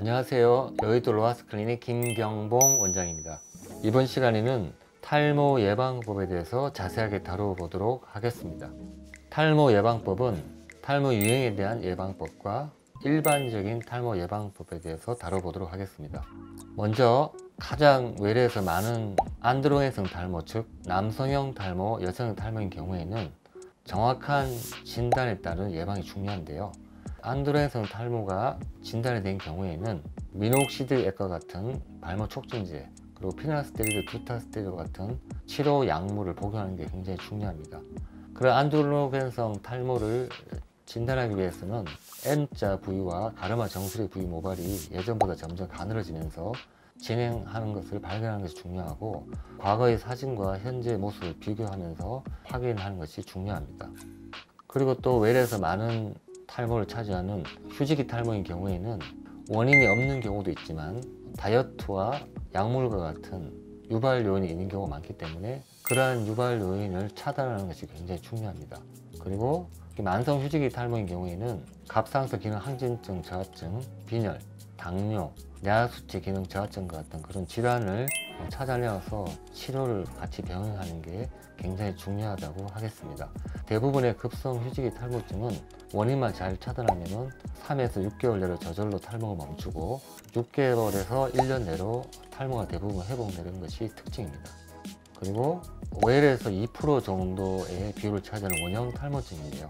안녕하세요. 여의도 로하스 클리닉 김경봉 원장입니다. 이번 시간에는 탈모 예방법에 대해서 자세하게 다뤄보도록 하겠습니다. 탈모 예방법은 탈모 유행에 대한 예방법과 일반적인 탈모 예방법에 대해서 다뤄보도록 하겠습니다. 먼저 가장 외래에서 많은 안드로겐성 탈모, 즉 남성형 탈모, 여성형 탈모인 경우에는 정확한 진단에 따른 예방이 중요한데요. 안드로겐성 탈모가 진단이 된 경우에는 미녹시딜액과 같은 발모 촉진제, 그리고 피나스테리드, 두타스테리드 같은 치료 약물을 복용하는 게 굉장히 중요합니다. 그런 안드로겐성 탈모를 진단하기 위해서는 N자 부위와 가르마 정수리 부위 모발이 예전보다 점점 가늘어지면서 진행하는 것을 발견하는 것이 중요하고, 과거의 사진과 현재의 모습을 비교하면서 확인하는 것이 중요합니다. 그리고 또 외래에서 많은 탈모를 차지하는 휴지기 탈모인 경우에는 원인이 없는 경우도 있지만 다이어트와 약물과 같은 유발 요인이 있는 경우가 많기 때문에 그러한 유발 요인을 차단하는 것이 굉장히 중요합니다. 그리고 만성 휴지기 탈모인 경우에는 갑상선 기능 항진증 저하증, 빈혈, 당뇨, 뇌하수체 기능 저하증과 같은 그런 질환을 찾아내어서 치료를 같이 병행하는 게 굉장히 중요하다고 하겠습니다. 대부분의 급성 휴지기 탈모증은 원인만 잘 차단하면 3에서 6개월 내로 저절로 탈모가 멈추고 6개월에서 1년 내로 탈모가 대부분 회복되는 것이 특징입니다. 그리고 5에서 2% 정도의 비율을 차지하는 원형 탈모증인데요.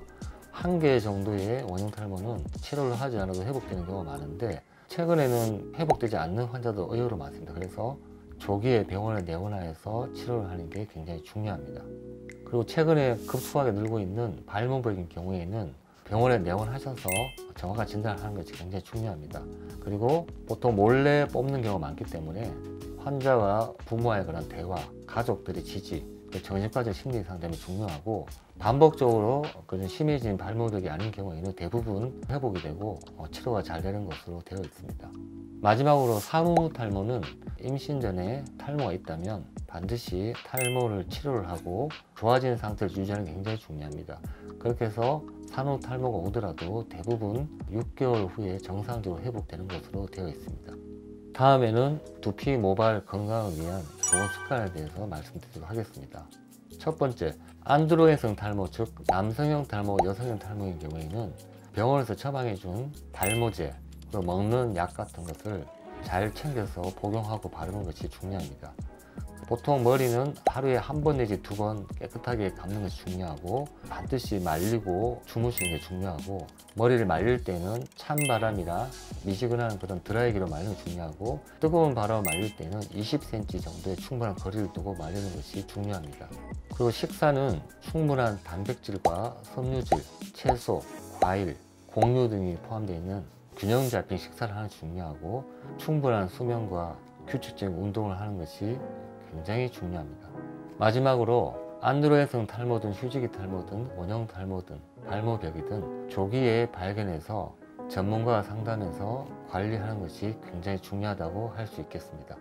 1개 정도의 원형 탈모는 치료를 하지 않아도 회복되는 경우가 많은데, 최근에는 회복되지 않는 환자도 의외로 많습니다. 그래서 조기에 병원에 내원하여서 치료를 하는 게 굉장히 중요합니다. 그리고 최근에 급속하게 늘고 있는 발모부인 경우에는 병원에 내원하셔서 정확한 진단을 하는 것이 굉장히 중요합니다. 그리고 보통 몰래 뽑는 경우가 많기 때문에 환자와 부모와의 그런 대화, 가족들의 지지, 정신과적 심리 상담이 중요하고, 반복적으로 그런 심해진 발모력이 아닌 경우에는 대부분 회복이 되고 치료가 잘 되는 것으로 되어 있습니다. 마지막으로 산후 탈모는 임신 전에 탈모가 있다면 반드시 탈모를 치료를 하고 좋아지는 상태를 유지하는 게 굉장히 중요합니다. 그렇게 해서 산후 탈모가 오더라도 대부분 6개월 후에 정상적으로 회복되는 것으로 되어 있습니다. 다음에는 두피 모발 건강을 위한 좋은 습관에 대해서 말씀드리도록 하겠습니다. 첫 번째, 안드로겐성 탈모, 즉 남성형 탈모, 여성형 탈모인 경우에는 병원에서 처방해준 발모제, 그리고 먹는 약 같은 것을 잘 챙겨서 복용하고 바르는 것이 중요합니다. 보통 머리는 하루에 한 번 내지 2번 깨끗하게 감는 것이 중요하고, 반드시 말리고 주무시는 게 중요하고, 머리를 말릴 때는 찬바람이나 미지근한 그런 드라이기로 말리는 게 중요하고, 뜨거운 바람을 말릴 때는 20cm 정도의 충분한 거리를 두고 말리는 것이 중요합니다. 그리고 식사는 충분한 단백질과 섬유질, 채소, 과일, 곡류 등이 포함되어 있는 균형 잡힌 식사를 하는 게 중요하고, 충분한 수면과 규칙적인 운동을 하는 것이 굉장히 중요합니다. 마지막으로 안드로겐성 탈모든 휴지기 탈모든 원형 탈모든 발모벽이든 조기에 발견해서 전문가와 상담해서 관리하는 것이 굉장히 중요하다고 할 수 있겠습니다.